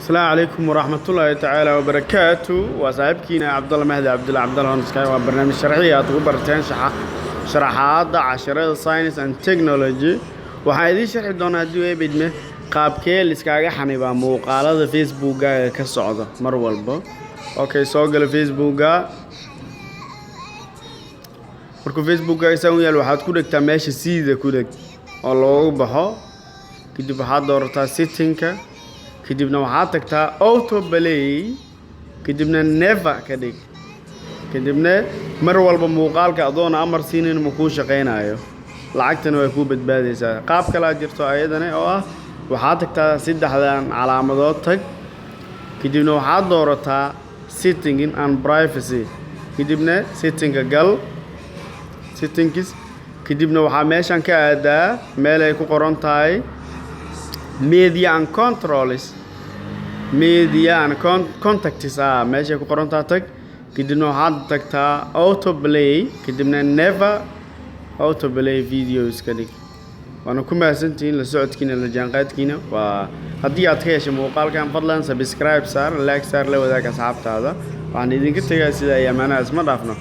السلام عليكم ورحمة الله تعالى وبركاته وصاحبكينا عبد الله مهدي عبد الله هونسكاي وبرنامج شرعي وبرتين شرحات عشرة ساينس اند تكنولوجي waxaan idin sharxi doonaa hadii ay bidme qaabkee la iskaga xaniba muuqaalada Facebook-ga ka socda mar walba okay soo gal Facebook-ga marka Facebook-ga isaan yaal waxaad ku dhigtaa meesha siida ku dhig oo loogu baxo kadib waxaad doorataa setting-ka kadibna waxaad tagtaa auto play kadibna never ka dhig kadibna mar walba muuqaalka adoon amar siinin ma ku shaqeynayo lacagtana way ku badbaadaysaa qaab kala jirto ayadana oo ah waxaad tagtaa saddexdan calaamadood tag kadibna waxaad doorataa setting and privacy kadibna setting-ka gal settings kadibna waxa meeshan ka aadaa meel ay ku qoran tahay media and controls media and contacts meesha ku qoran tahay tag kadibna waxaad tagtaa auto play kadibna never auto play videos ka dhig waana ku mahadsantiin la socodkiina la jaanqaadkiina waa haddii aad ka heshay muuqaalkan fadlan subscribe saar like saar la wadaag asxaabtaada waxaan idinka tagay sida ay amaanaas ma dhaafno